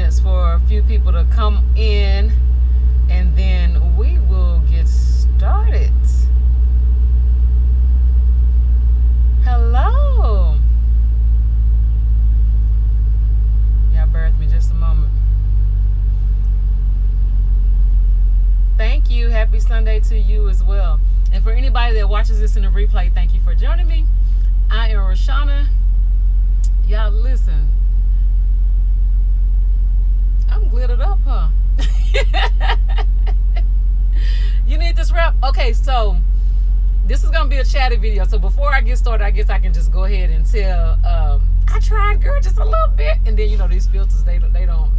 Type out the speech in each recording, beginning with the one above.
minutes for a few people to come in, and then we will get started. Hello. Y'all bear with me just a moment. Thank you. Happy Sunday to you as well. And for anybody that watches this in the replay, thank you for joining me. I am Rochana. Y'all listen. I'm glittered up, huh? You need this wrap? Okay, so this is gonna be a chatty video. So before I get started, I guess I can just go ahead and tell. I tried, girl, just a little bit, and then these filters they don't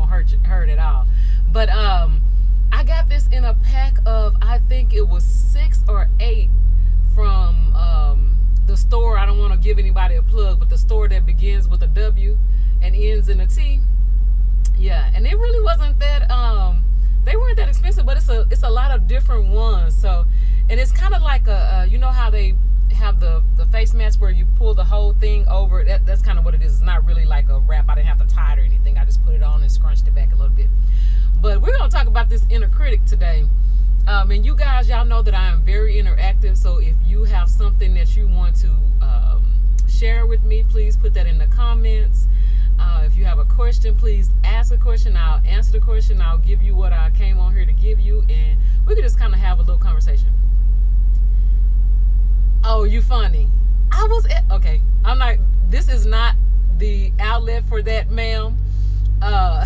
hurt at all. But I got this in a pack of, I think it was 6 or 8 from the store. I don't want to give anybody a plug, but the store that begins with a W and ends in a T. Yeah, and it really wasn't that they weren't that expensive, but it's a lot of different ones. So, and it's kind of like a you know how they have the face mask where you pull the whole thing over. That's kind of what it is. It's not really like a wrap. I didn't have to tie it or anything. I just put it on and scrunched it back a little bit. But we're gonna talk about this inner critic today. And you guys, y'all know that I am very interactive. So if you have something that you want to share with me, please put that in the comments. If you have a question, please ask a question. I'll answer the question. I'll give you what I came on here to give you, and we can just kind of have a little conversation. Oh, you funny. Okay. I'm not. This is not the outlet for that, ma'am. I'll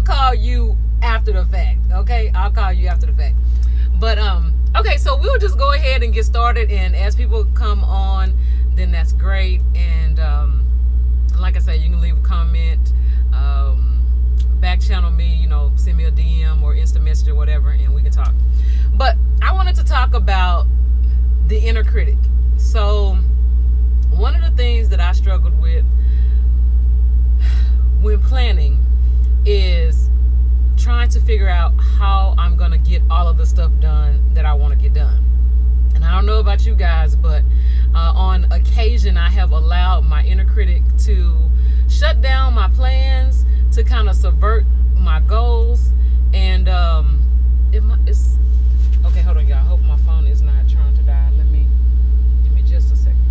call you after the fact. Okay, I'll call you after the fact. But okay. So we'll just go ahead and get started, and as people come on, then that's great. And like I said, you can leave a comment, back channel me, send me a DM or instant message or whatever, and we can talk. But I wanted to talk about the inner critic. So one of the things that I struggled with when planning is trying to figure out how I'm going to get all of the stuff done that I want to get done. And I don't know about you guys, but on occasion, I have allowed my inner critic to shut down my plans, to kind of subvert my goals. And it's okay. Hold on, y'all. I hope my phone is not trying to die. Give me just a second.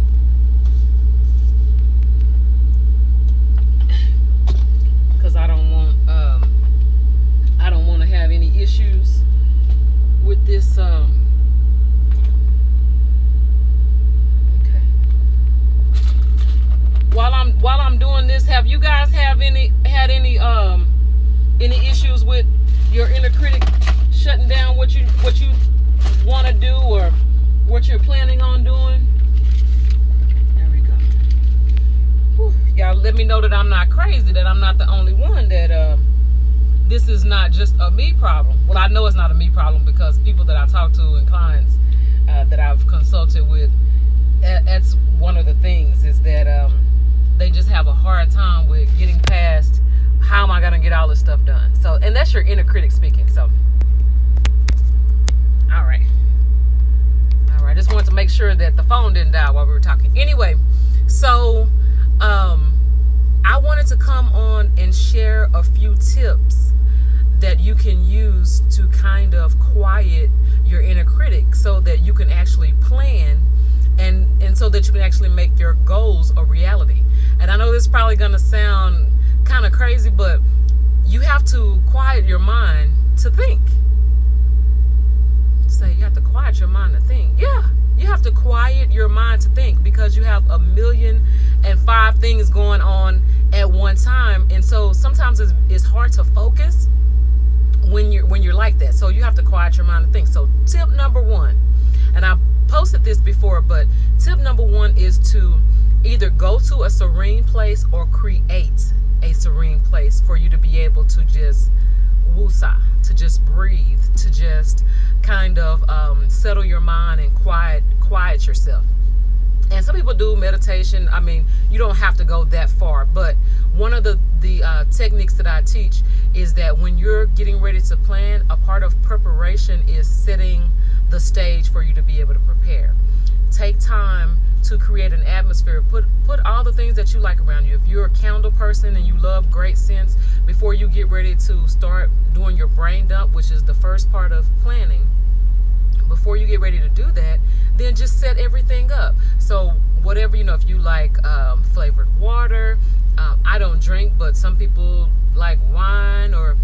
Because I don't want to have any issues with this. While I'm doing this, have you guys had any issues with your inner critic shutting down what you want to do or what you're planning on doing? There we go. Whew. Y'all let me know that I'm not crazy, that I'm not the only one, that this is not just a me problem. Well, I know it's not a me problem because people that I talk to and clients that I've consulted with, that's one of the things, is that they just have a hard time with getting past, how am I going to get all this stuff done? So, and that's your inner critic speaking. So, all right. Just wanted to make sure that the phone didn't die while we were talking. Anyway, so I wanted to come on and share a few tips that you can use to kind of quiet your inner critic so that you can actually plan and so that you can actually make your goals a reality. And I know this is probably going to sound kind of crazy, but you have to quiet your mind to think. Say you have to quiet your mind to think. Yeah, you have to quiet your mind to think because you have 1,000,005 things going on at one time. And so sometimes it's hard to focus when you're like that. So you have to quiet your mind to think. So tip number 1, and I posted this before, but tip number 1 is to either go to a serene place or create a serene place for you to be able to just woosah, to just breathe, to just kind of settle your mind and quiet yourself. And some people do meditation. I mean, you don't have to go that far, but one of the techniques that I teach is that when you're getting ready to plan, a part of preparation is setting the stage for you to be able to prepare. Take time to create an atmosphere. Put all the things that you like around you. If you're a candle person and you love great scents, before you get ready to start doing your brain dump, which is the first part of planning, before you get ready to do that, then just set everything up. So whatever, if you like flavored water, I don't drink, but some people like wine, or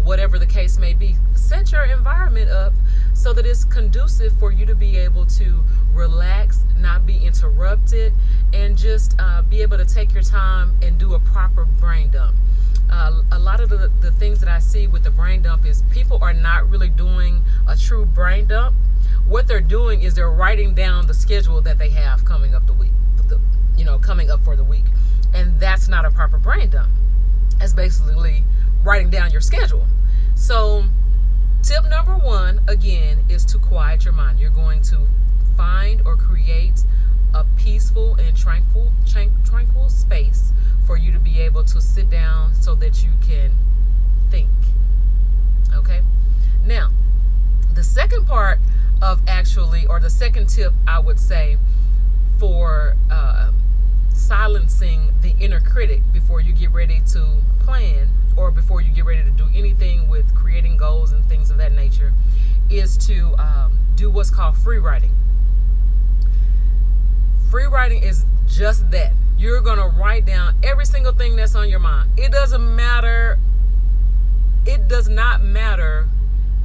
whatever the case may be, set your environment up so that it's conducive for you to be able to relax, not be interrupted, and just be able to take your time and do a proper brain dump. A lot of the things that I see with the brain dump is people are not really doing a true brain dump. What they're doing is they're writing down the schedule that they have coming up coming up for the week. And that's not a proper brain dump. It's basically writing down your schedule. So tip number 1, again, is to quiet your mind. You're going to find or create a peaceful and tranquil space for you to be able to sit down so that you can think. Okay? Now, the second part of the second tip I would say for silencing the inner critic before you get ready to plan, or before you get ready to do anything with creating goals and things of that nature, is to do what's called free writing. Free writing is just that. You're going to write down every single thing that's on your mind. It does not matter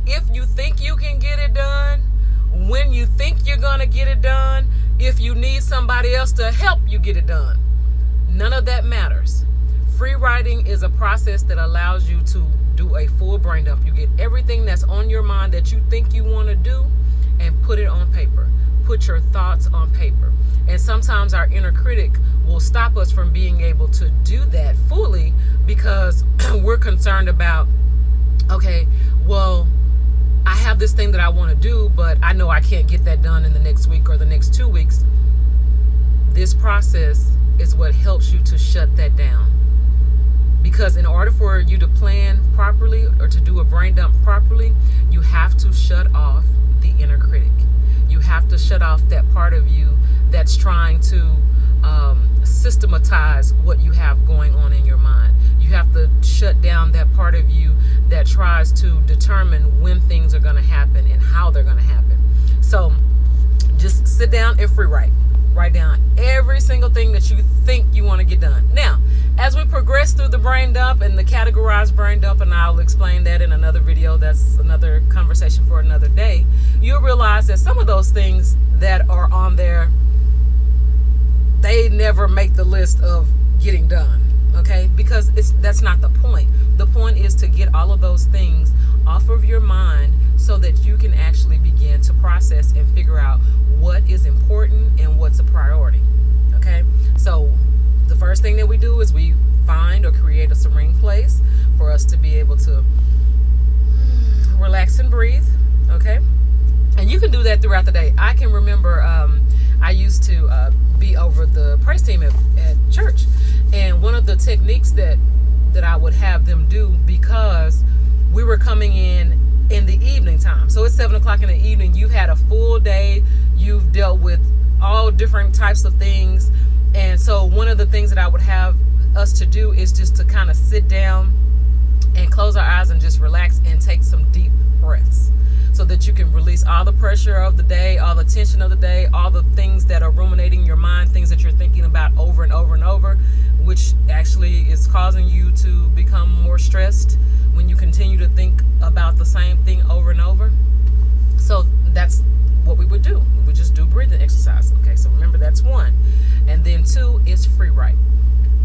if you think you can get it done, when you think you're going to get it done, if you need somebody else to help you get it done. None of that matters. Free writing is a process that allows you to do a full brain dump. You get everything that's on your mind that you think you want to do and put it on paper. Put your thoughts on paper. And sometimes our inner critic will stop us from being able to do that fully because we're concerned about, okay, well, I have this thing that I want to do, but I know I can't get that done in the next week or the next 2 weeks. This process is what helps you to shut that down. Because in order for you to plan properly or to do a brain dump properly, you have to shut off the inner critic. You have to shut off that part of you that's trying to systematize what you have going on in your mind. You have to shut down that part of you that tries to determine when things are going to happen and how they're going to happen. So just sit down and free write. Write down every single thing that you think you want to get done. Now, as we progress through the brain dump and the categorized brain dump, and I'll explain that in another video, that's another conversation for another day, you'll realize that some of those things that are on there, they never make the list of getting done. Okay, because that's not the point. The point is to get all of those things off of your mind so that you can actually begin to process and figure out what is important and what's a priority. Okay, so the first thing that we do is we find or create a serene place for us to be able to relax and breathe. Okay, and you can do that throughout the day. I can remember I used to be over the praise team at church, and one of the techniques that I would have them do, because we were coming in the evening time, so it's 7 o'clock in the evening, you've had a full day, you've dealt with all different types of things, and so one of the things that I would have us to do is just to kind of sit down and close our eyes and just relax and take some deep breaths, so that you can release all the pressure of the day, all the tension of the day, all the things that are ruminating your mind, things that you're thinking about over and over and over, which actually is causing you to become more stressed when you continue to think about the same thing over and over. So that's what we would do. We would just do breathing exercise. Okay, so remember, that's 1. And then 2 is free write.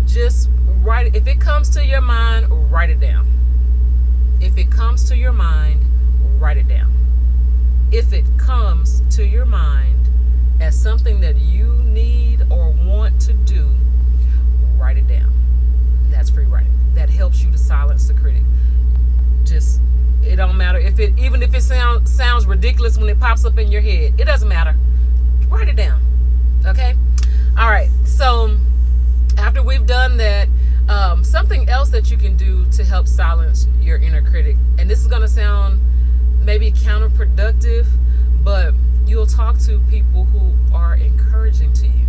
Just write it. If it comes to your mind, write it down. If it comes to your mind, write it down. If it comes to your mind as something that you need or want to do, write it down. That's free writing. That helps you to silence the critic. Just, it don't matter even if it sounds ridiculous when it pops up in your head. It doesn't matter. Write it down. Okay? All right. So after we've done that, something else that you can do to help silence your inner critic, and this is going to sound maybe counterproductive, but you'll talk to people who are encouraging to you.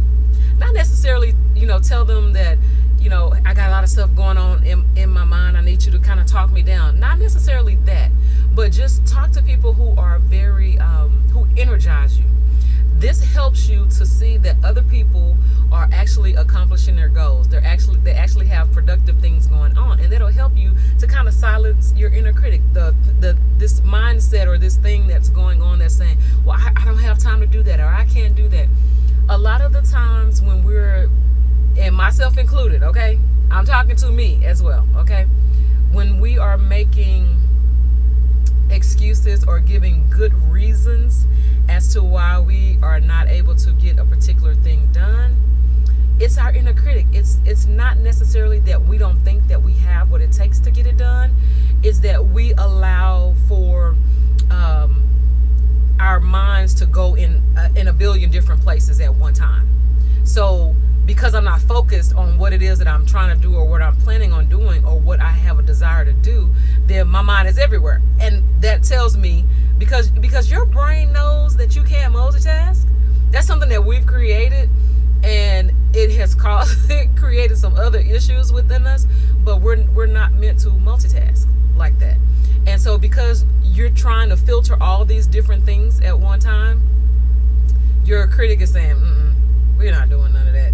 not necessarily, tell them that, I got a lot of stuff going on in my mind. I need you to kind of talk me down. Not necessarily that, but just talk to people who are very, who energize you. This helps you to see that other people are actually accomplishing their goals. They actually have productive things going on, and that'll help you to kind of silence your inner critic. This mindset or this thing that's going on that's saying, well, I don't have time to do that, or I can't do that. A lot of the times when we're, and myself included, okay, I'm talking to me as well, okay, when we are making excuses or giving good reasons as to why we are not able to get a particular thing done, it's our inner critic. It's not necessarily that we don't think that we have what it takes to get it done. It's that we allow for our minds to go in a billion different places at one time. So because I'm not focused on what it is that I'm trying to do or what I'm planning on doing or what I have a desire to do, then my mind is everywhere. And that tells me, because your brain knows that you can't multitask, that's something that we've created, and it has created some other issues within us, but we're not meant to multitask like that. And so because you're trying to filter all these different things at one time, your critic is saying, we're not doing none of that.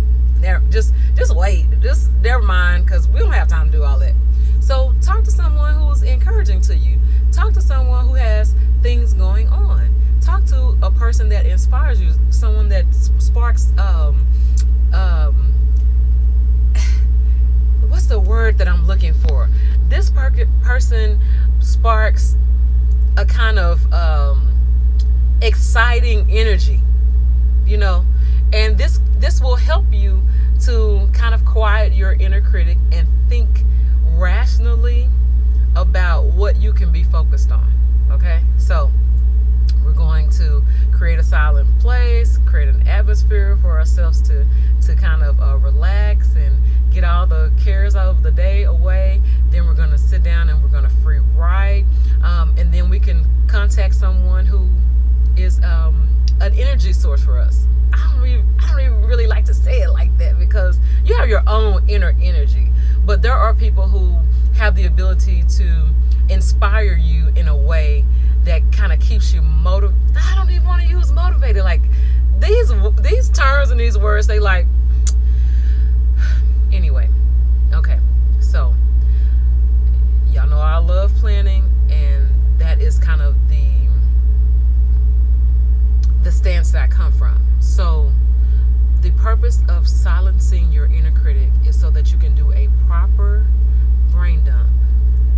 Just wait. Just never mind, because we don't have time to do all that. So talk to someone who's encouraging to you. Talk to someone who has things going on. Talk to a person that inspires you, someone that sparks what's the word that I'm looking for? This person sparks a kind of exciting energy, and this will help you to kind of quiet your inner critic and think rationally about what you can be focused on. Okay, so we're going to create a silent place, create an atmosphere for ourselves to kind of relax and get all the cares of the day away. Then we're going to sit down and we're going to free write, and then we can contact someone who is an energy source for us. I don't even really like to say it like that, because you have your own inner energy, but there are people who have the ability to inspire you in a way that kind of keeps you motivated. I don't even want to use motivated. Like these terms and these words, they like, anyway. Okay, so y'all know I love planning, and that is kind of the stance that I come from. So the purpose of silencing your inner critic is so that you can do a proper brain dump,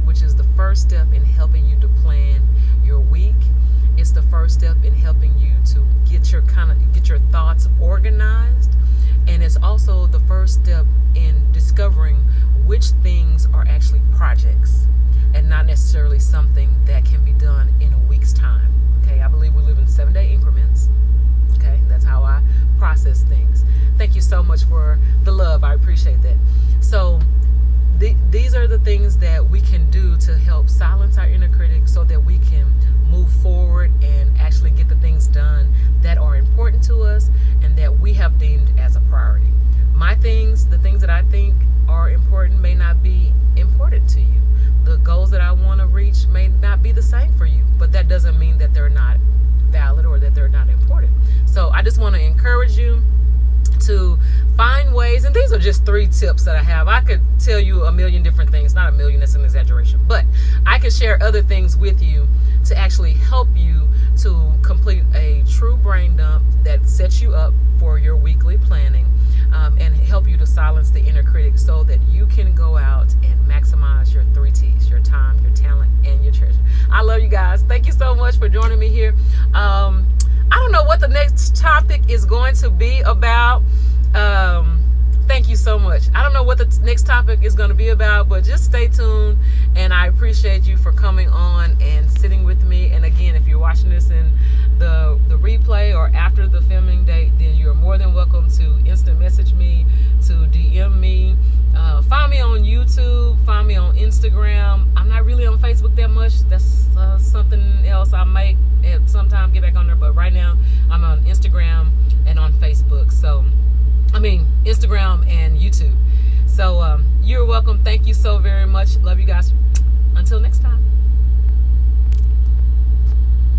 which is the first step in helping you to plan your week. It's the first step in helping you to get your thoughts organized, and it's also the first step in discovering which things are actually projects and not necessarily something that can be done in a week's time. Okay, I believe we live in 7-day increments. Okay, that's how I process things. Thank you so much for the love. I appreciate that. So these are the things that we can do to help silence our inner critic so that we can move forward and actually get the things done that are important to us and that we have deemed as a priority. The things that I think are important may not be important to you. The goals that I want to reach may not be the same for you, but that doesn't mean that they're not valid or that they're not important. So I just want to encourage you to find ways, and these are just 3 tips that I have. I could tell you a million different things, not a million, that's an exaggeration, but I can share other things with you to actually help you to complete a true brain dump that sets you up for your weekly planning, and help you to silence the inner critic so that you can go out and maximize your 3 T's, your time, your talent, and your treasure. I love you guys. Thank you so much for joining me here. I don't know what the next topic is going to be about. Thank you so much. I don't know what the next topic is going to be about, but just stay tuned, and I appreciate you for coming on and sitting with me. And again, if you're watching this in the replay or after the filming date, then you're more than welcome to instant message me, to DM me. Find me on YouTube, find me on Instagram. I'm not really on Facebook that much. That's something else I might at some time get back on there, but right now I'm on Instagram and on Facebook. So I mean, Instagram and YouTube. So you're welcome. Thank you so very much. Love you guys. Until next time.